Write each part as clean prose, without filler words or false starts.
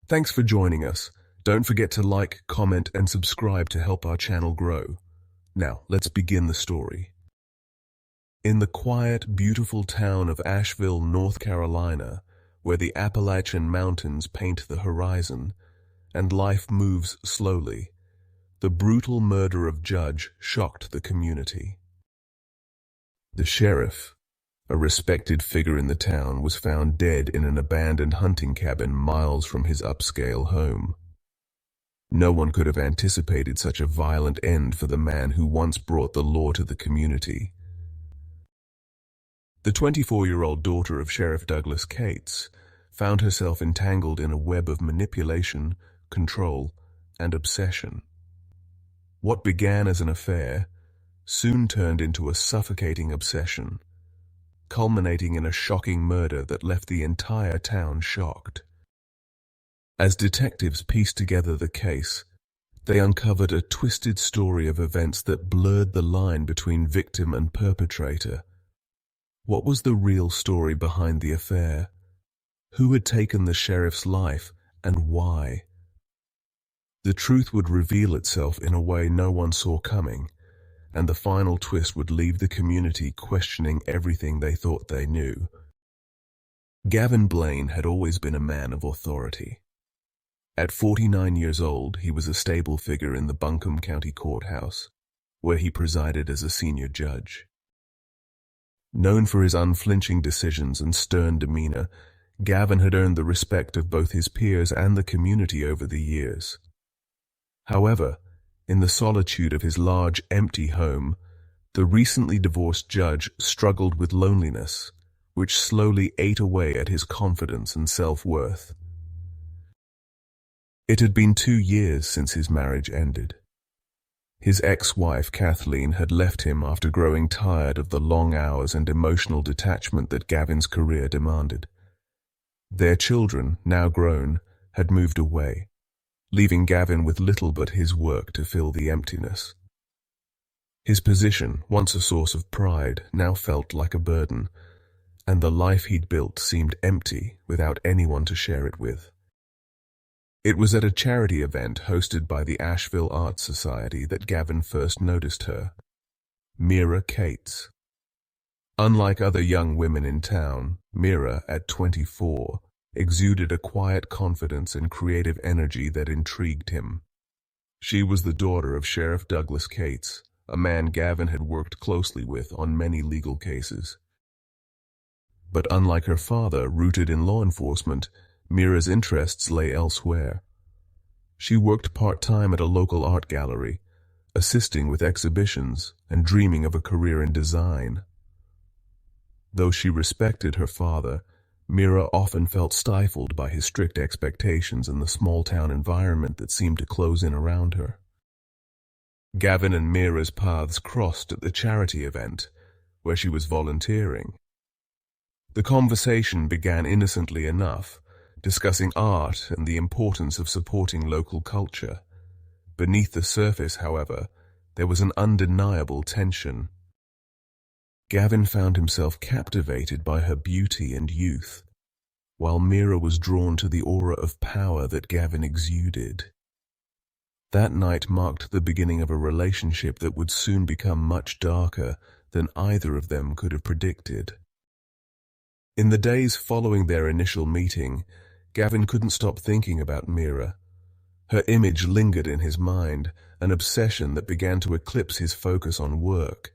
Thanks for joining us. Don't forget to like, comment, and subscribe to help our channel grow. Now, let's begin the story. In the quiet, beautiful town of Asheville, North Carolina, where the Appalachian Mountains paint the horizon, and life moves slowly, the brutal murder of Judge shocked the community. The sheriff, a respected figure in the town, was found dead in an abandoned hunting cabin miles from his upscale home. No one could have anticipated such a violent end for the man who once brought the law to the community. The 24-year-old daughter of Sheriff Douglas Cates found herself entangled in a web of manipulation, control, and obsession. What began as an affair soon turned into a suffocating obsession, culminating in a shocking murder that left the entire town shocked. As detectives pieced together the case, they uncovered a twisted story of events that blurred the line between victim and perpetrator. What was the real story behind the affair? Who had taken the sheriff's life, and why? The truth would reveal itself in a way no one saw coming, and the final twist would leave the community questioning everything they thought they knew. Gavin Blaine had always been a man of authority. At 49 years old, he was a stable figure in the Buncombe County Courthouse, where he presided as a senior judge. Known for his unflinching decisions and stern demeanor, Gavin had earned the respect of both his peers and the community over the years. However, in the solitude of his large, empty home, the recently divorced judge struggled with loneliness, which slowly ate away at his confidence and self-worth. It had been 2 years since his marriage ended. His ex-wife, Kathleen, had left him after growing tired of the long hours and emotional detachment that Gavin's career demanded. Their children, now grown, had moved away, leaving Gavin with little but his work to fill the emptiness. His position, once a source of pride, now felt like a burden, and the life he'd built seemed empty without anyone to share it with. It was at a charity event hosted by the Asheville Art Society that Gavin first noticed her, Meera Cates. Unlike other young women in town, Meera, at 24, exuded a quiet confidence and creative energy that intrigued him. She was the daughter of Sheriff Douglas Cates, a man Gavin had worked closely with on many legal cases. But unlike her father, rooted in law enforcement, Meera's interests lay elsewhere. She worked part-time at a local art gallery, assisting with exhibitions and dreaming of a career in design. Though she respected her father, Meera often felt stifled by his strict expectations and the small-town environment that seemed to close in around her. Gavin and Meera's paths crossed at the charity event, where she was volunteering. The conversation began innocently enough, discussing art and the importance of supporting local culture. Beneath the surface, however, there was an undeniable tension. Gavin found himself captivated by her beauty and youth, while Meera was drawn to the aura of power that Gavin exuded. That night marked the beginning of a relationship that would soon become much darker than either of them could have predicted. In the days following their initial meeting, Gavin couldn't stop thinking about Meera. Her image lingered in his mind, an obsession that began to eclipse his focus on work.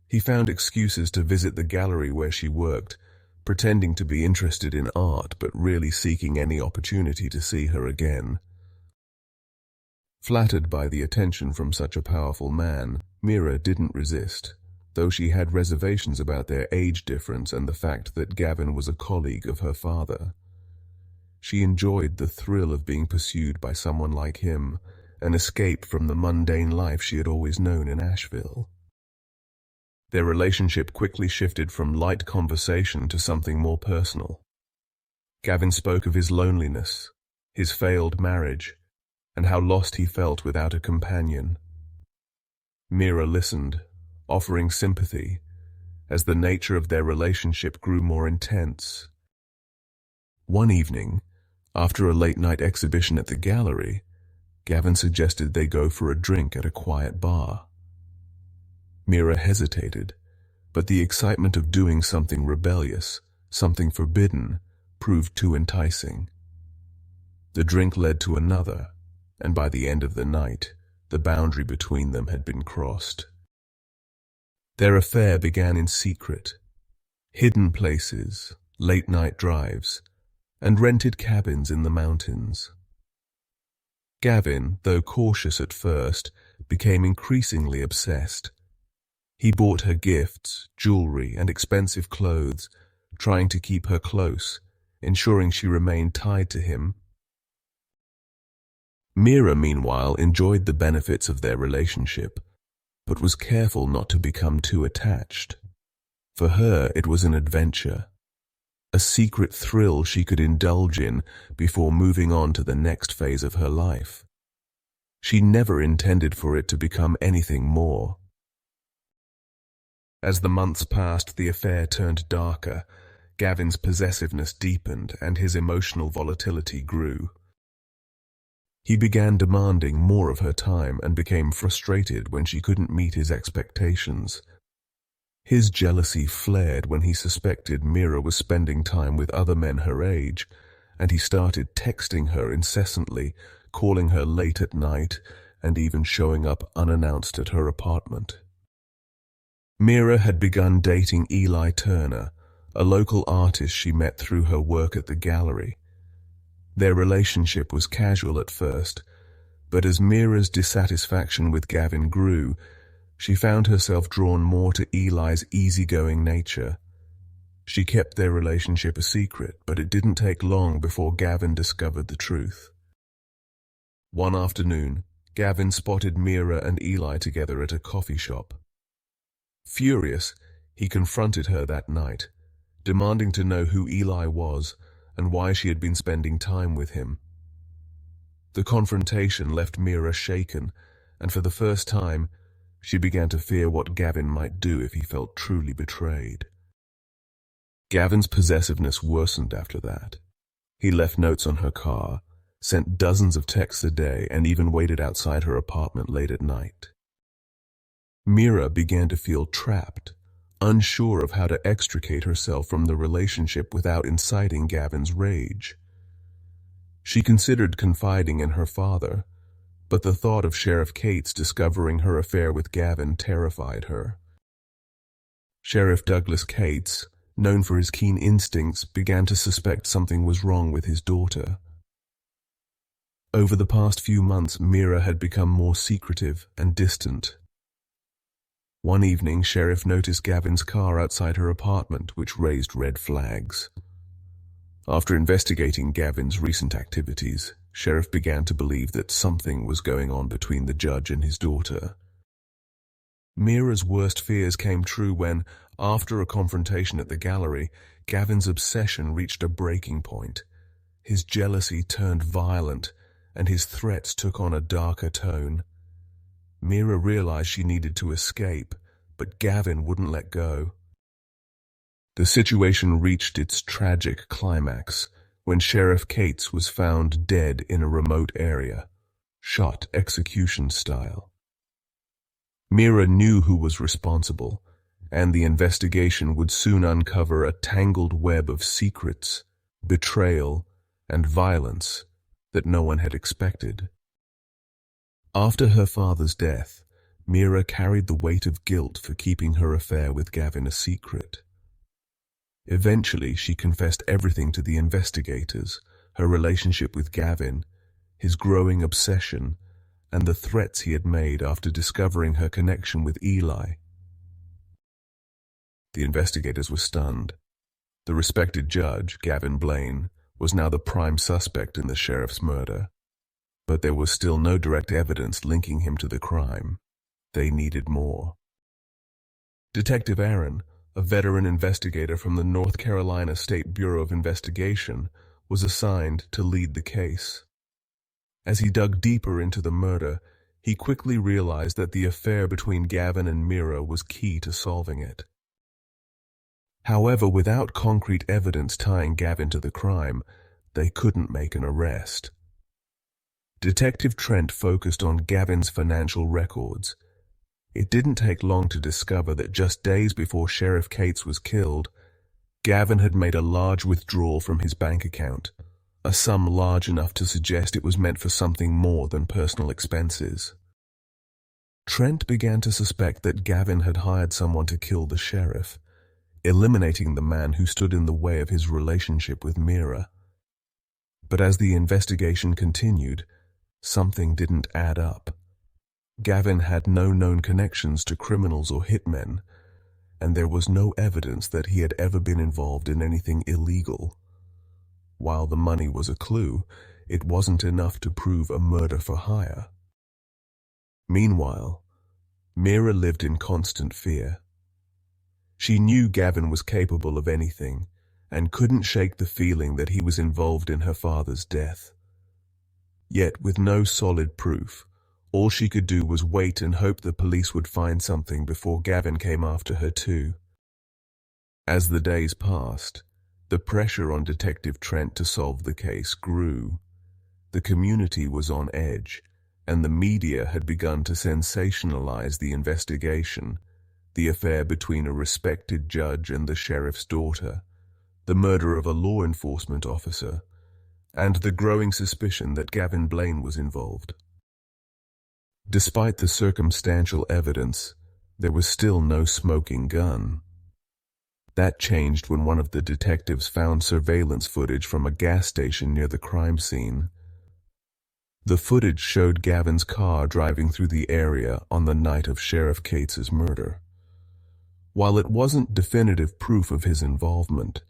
He found excuses to visit the gallery where she worked, pretending to be interested in art but really seeking any opportunity to see her again. Flattered by the attention from such a powerful man, Meera didn't resist, though she had reservations about their age difference and the fact that Gavin was a colleague of her father. She enjoyed the thrill of being pursued by someone like him, an escape from the mundane life she had always known in Asheville. Their relationship quickly shifted from light conversation to something more personal. Gavin spoke of his loneliness, his failed marriage, and how lost he felt without a companion. Meera listened, offering sympathy, as the nature of their relationship grew more intense. One evening, After a late-night exhibition at the gallery, Gavin suggested they go for a drink at a quiet bar. Meera hesitated, but the excitement of doing something rebellious, something forbidden, proved too enticing. The drink led to another, and by the end of the night, the boundary between them had been crossed. Their affair began in secret, hidden places, late-night drives, and rented cabins in the mountains. Gavin, though cautious at first, became increasingly obsessed. He bought her gifts, jewelry, and expensive clothes, trying to keep her close, ensuring she remained tied to him. Meera, meanwhile, enjoyed the benefits of their relationship, but was careful not to become too attached. For her, it was an adventure, a secret thrill she could indulge in before moving on to the next phase of her life. She never intended for it to become anything more. As the months passed, the affair turned darker. Gavin's possessiveness deepened, and his emotional volatility grew. He began demanding more of her time and became frustrated when she couldn't meet his expectations. His jealousy flared when he suspected Meera was spending time with other men her age, and he started texting her incessantly, calling her late at night, and even showing up unannounced at her apartment. Meera had begun dating Eli Turner, a local artist she met through her work at the gallery. Their relationship was casual at first, but as Meera's dissatisfaction with Gavin grew, she found herself drawn more to Eli's easygoing nature. She kept their relationship a secret, but it didn't take long before Gavin discovered the truth. One afternoon, Gavin spotted Meera and Eli together at a coffee shop. Furious, he confronted her that night, demanding to know who Eli was and why she had been spending time with him. The confrontation left Meera shaken, and for the first time, she began to fear what Gavin might do if he felt truly betrayed. Gavin's possessiveness worsened after that. He left notes on her car, sent dozens of texts a day, and even waited outside her apartment late at night. Meera began to feel trapped, unsure of how to extricate herself from the relationship without inciting Gavin's rage. She considered confiding in her father, but the thought of Sheriff Cates discovering her affair with Gavin terrified her. Sheriff Douglas Cates, known for his keen instincts, began to suspect something was wrong with his daughter. Over the past few months, Meera had become more secretive and distant. One evening, Sheriff noticed Gavin's car outside her apartment, which raised red flags. After investigating Gavin's recent activities, Sheriff began to believe that something was going on between the judge and his daughter. Meera's worst fears came true when, after a confrontation at the gallery, Gavin's obsession reached a breaking point. His jealousy turned violent, and his threats took on a darker tone. Meera realized she needed to escape, but Gavin wouldn't let go. The situation reached its tragic climax when Sheriff Cates was found dead in a remote area, shot execution style. Meera knew who was responsible, and the investigation would soon uncover a tangled web of secrets, betrayal, and violence that no one had expected. After her father's death, Meera carried the weight of guilt for keeping her affair with Gavin a secret. Eventually, she confessed everything to the investigators, her relationship with Gavin, his growing obsession, and the threats he had made after discovering her connection with Eli. The investigators were stunned. The respected judge, Gavin Blaine, was now the prime suspect in the sheriff's murder, but there was still no direct evidence linking him to the crime. They needed more. Detective Aaron, a veteran investigator from the North Carolina State Bureau of Investigation, was assigned to lead the case. As he dug deeper into the murder, he quickly realized that the affair between Gavin and Meera was key to solving it. However, without concrete evidence tying Gavin to the crime, they couldn't make an arrest. Detective Trent focused on Gavin's financial records. It didn't take long to discover that just days before Sheriff Cates was killed, Gavin had made a large withdrawal from his bank account, a sum large enough to suggest it was meant for something more than personal expenses. Trent began to suspect that Gavin had hired someone to kill the sheriff, eliminating the man who stood in the way of his relationship with Meera. But as the investigation continued, something didn't add up. Gavin had no known connections to criminals or hitmen, and there was no evidence that he had ever been involved in anything illegal. While the money was a clue, it wasn't enough to prove a murder for hire. Meanwhile, Meera lived in constant fear. She knew Gavin was capable of anything, and couldn't shake the feeling that he was involved in her father's death. Yet, with no solid proof, all she could do was wait and hope the police would find something before Gavin came after her too. As the days passed, the pressure on Detective Trent to solve the case grew. The community was on edge, and the media had begun to sensationalize the investigation, the affair between a respected judge and the sheriff's daughter, the murder of a law enforcement officer, and the growing suspicion that Gavin Blaine was involved. Despite the circumstantial evidence, there was still no smoking gun. That changed when one of the detectives found surveillance footage from a gas station near the crime scene. The footage showed Gavin's car driving through the area on the night of Sheriff Cates's murder. While it wasn't definitive proof of his involvement,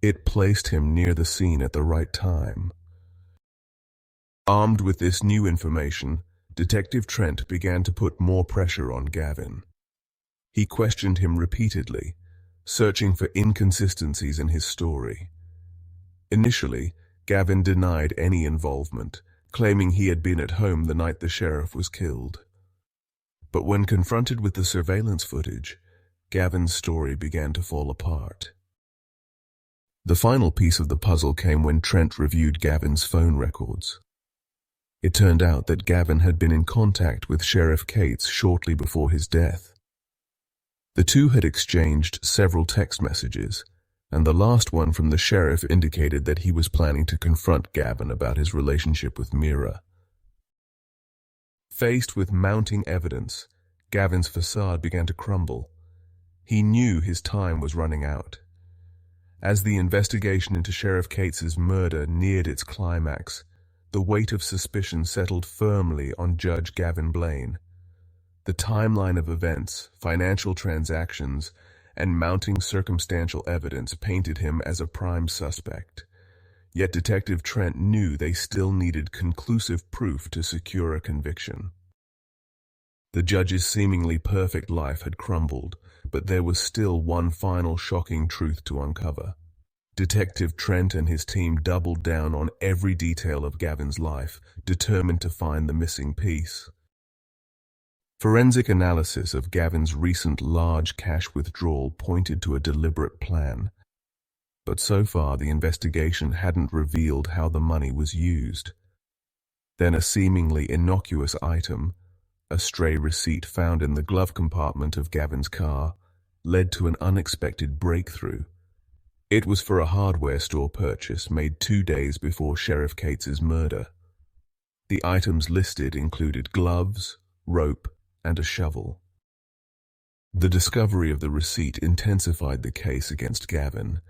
it placed him near the scene at the right time. Armed with this new information, Detective Trent began to put more pressure on Gavin. He questioned him repeatedly, searching for inconsistencies in his story. Initially, Gavin denied any involvement, claiming he had been at home the night the sheriff was killed. But when confronted with the surveillance footage, Gavin's story began to fall apart. The final piece of the puzzle came when Trent reviewed Gavin's phone records. It turned out that Gavin had been in contact with Sheriff Cates shortly before his death. The two had exchanged several text messages, and the last one from the sheriff indicated that he was planning to confront Gavin about his relationship with Meera. Faced with mounting evidence, Gavin's facade began to crumble. He knew his time was running out. As the investigation into Sheriff Cates's murder neared its climax, the weight of suspicion settled firmly on Judge Gavin Blaine. The timeline of events, financial transactions, and mounting circumstantial evidence painted him as a prime suspect. Yet Detective Trent knew they still needed conclusive proof to secure a conviction. The judge's seemingly perfect life had crumbled, but there was still one final shocking truth to uncover. Detective Trent and his team doubled down on every detail of Gavin's life, determined to find the missing piece. Forensic analysis of Gavin's recent large cash withdrawal pointed to a deliberate plan, but so far the investigation hadn't revealed how the money was used. Then a seemingly innocuous item, a stray receipt found in the glove compartment of Gavin's car, led to an unexpected breakthrough. It was for a hardware store purchase made 2 days before Sheriff Cates's murder. The items listed included gloves, rope, and a shovel. The discovery of the receipt intensified the case against Gavin,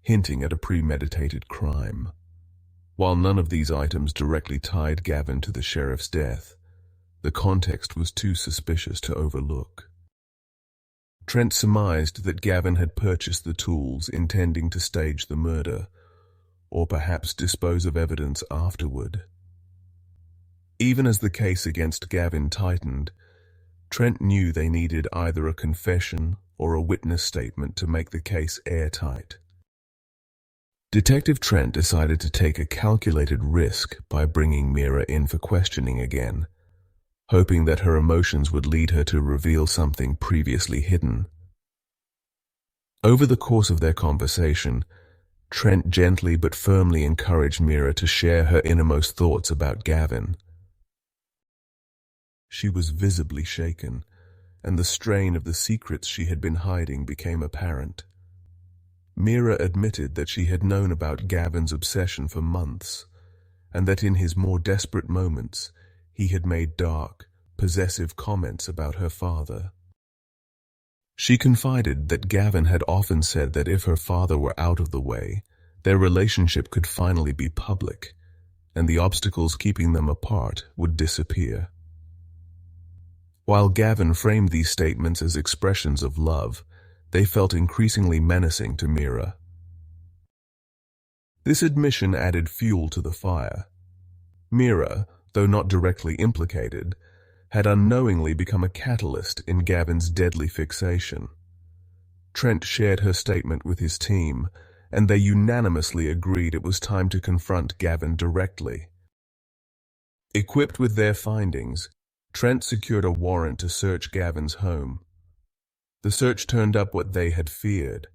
hinting at a premeditated crime. While none of these items directly tied Gavin to the sheriff's death, the context was too suspicious to overlook. Trent surmised that Gavin had purchased the tools intending to stage the murder, or perhaps dispose of evidence afterward. Even as the case against Gavin tightened, Trent knew they needed either a confession or a witness statement to make the case airtight. Detective Trent decided to take a calculated risk by bringing Meera in for questioning again, hoping that her emotions would lead her to reveal something previously hidden. Over the course of their conversation, Trent gently but firmly encouraged Meera to share her innermost thoughts about Gavin. She was visibly shaken, and the strain of the secrets she had been hiding became apparent. Meera admitted that she had known about Gavin's obsession for months, and that in his more desperate moments he had made dark, possessive comments about her father. She confided that Gavin had often said that if her father were out of the way, their relationship could finally be public, and the obstacles keeping them apart would disappear. While Gavin framed these statements as expressions of love, they felt increasingly menacing to Meera. This admission added fuel to the fire. Meera, though not directly implicated, had unknowingly become a catalyst in Gavin's deadly fixation. Trent shared her statement with his team, and they unanimously agreed it was time to confront Gavin directly. Equipped with their findings, Trent secured a warrant to search Gavin's home. The search turned up what they had feared: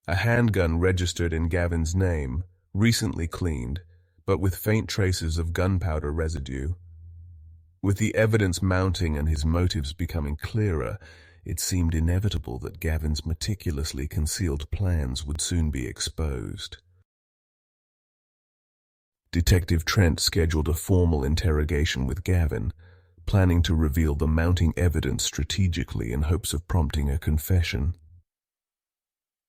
a handgun registered in Gavin's name, recently cleaned, but with faint traces of gunpowder residue. With the evidence mounting and his motives becoming clearer, it seemed inevitable that Gavin's meticulously concealed plans would soon be exposed. Detective Trent scheduled a formal interrogation with Gavin, planning to reveal the mounting evidence strategically in hopes of prompting a confession.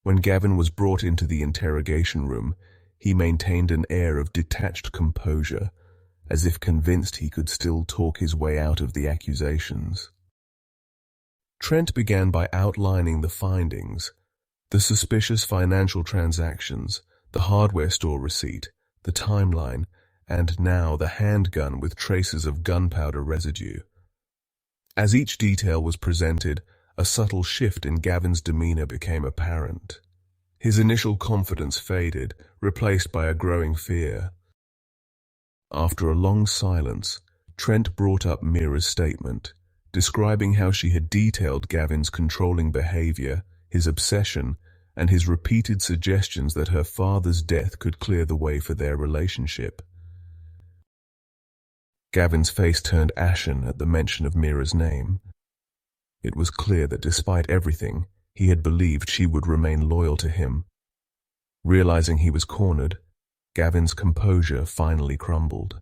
When Gavin was brought into the interrogation room, he maintained an air of detached composure, as if convinced he could still talk his way out of the accusations. Trent began by outlining the findings: the suspicious financial transactions, the hardware store receipt, the timeline, and now the handgun with traces of gunpowder residue. As each detail was presented, a subtle shift in Gavin's demeanor became apparent. His initial confidence faded, replaced by a growing fear. After a long silence, Trent brought up Meera's statement, describing how she had detailed Gavin's controlling behavior, his obsession, and his repeated suggestions that her father's death could clear the way for their relationship. Gavin's face turned ashen at the mention of Meera's name. It was clear that despite everything, he had believed she would remain loyal to him. Realizing he was cornered, Gavin's composure finally crumbled.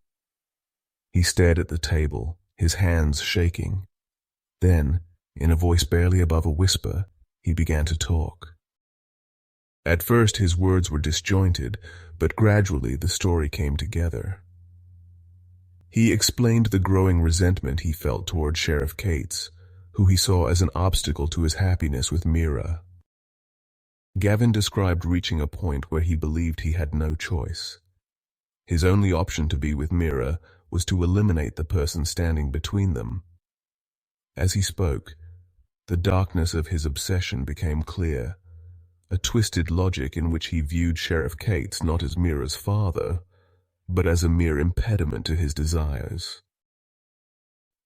He stared at the table, his hands shaking. Then, in a voice barely above a whisper, he began to talk. At first his words were disjointed, but gradually the story came together. He explained the growing resentment he felt toward Sheriff Cates, who he saw as an obstacle to his happiness with Meera. Gavin described reaching a point where he believed he had no choice. His only option to be with Meera was to eliminate the person standing between them. As he spoke, the darkness of his obsession became clear, a twisted logic in which he viewed Sheriff Cates not as Meera's father, but as a mere impediment to his desires.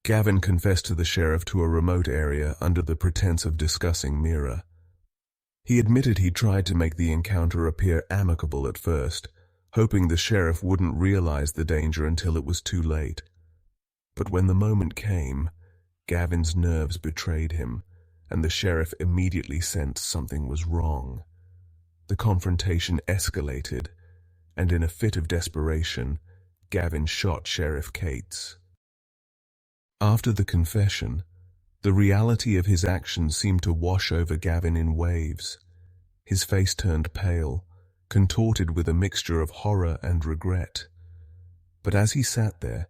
Gavin confessed to the sheriff to a remote area under the pretense of discussing Meera. He admitted he tried to make the encounter appear amicable at first, hoping the sheriff wouldn't realize the danger until it was too late. But when the moment came, Gavin's nerves betrayed him, and the sheriff immediately sensed something was wrong. The confrontation escalated, and in a fit of desperation, Gavin shot Sheriff Cates. After the confession, the reality of his actions seemed to wash over Gavin in waves. His face turned pale, contorted with a mixture of horror and regret. But as he sat there,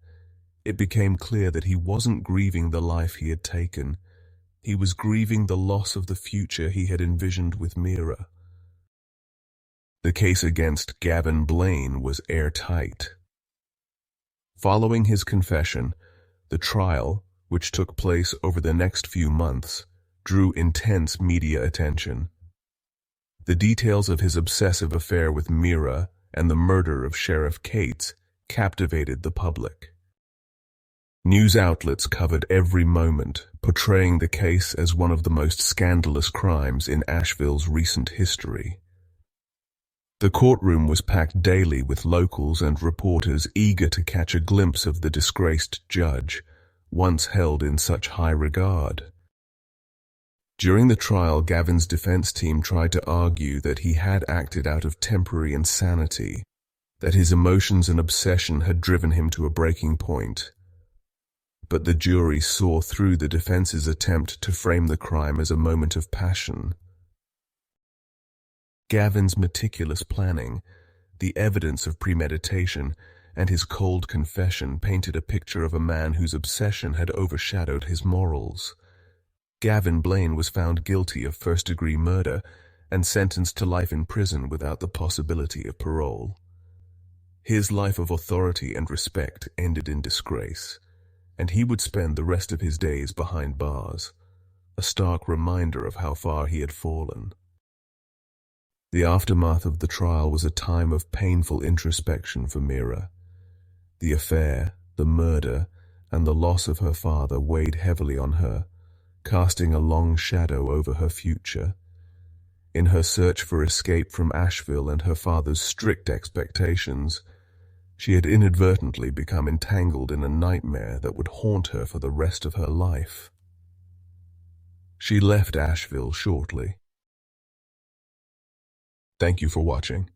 it became clear that he wasn't grieving the life he had taken. He was grieving the loss of the future he had envisioned with Meera. The case against Gavin Blaine was airtight. Following his confession, the trial, which took place over the next few months, drew intense media attention. The details of his obsessive affair with Meera and the murder of Sheriff Cates captivated the public. News outlets covered every moment, portraying the case as one of the most scandalous crimes in Asheville's recent history. The courtroom was packed daily with locals and reporters eager to catch a glimpse of the disgraced judge, once held in such high regard. During the trial, Gavin's defense team tried to argue that he had acted out of temporary insanity, that his emotions and obsession had driven him to a breaking point. But the jury saw through the defense's attempt to frame the crime as a moment of passion. Gavin's meticulous planning, the evidence of premeditation, and his cold confession painted a picture of a man whose obsession had overshadowed his morals. Gavin Blaine was found guilty of first-degree murder and sentenced to life in prison without the possibility of parole. His life of authority and respect ended in disgrace, and he would spend the rest of his days behind bars, a stark reminder of how far he had fallen. The aftermath of the trial was a time of painful introspection for Meera. The affair, the murder, and the loss of her father weighed heavily on her, casting a long shadow over her future. In her search for escape from Asheville and her father's strict expectations, she had inadvertently become entangled in a nightmare that would haunt her for the rest of her life. She left Asheville shortly. Thank you for watching.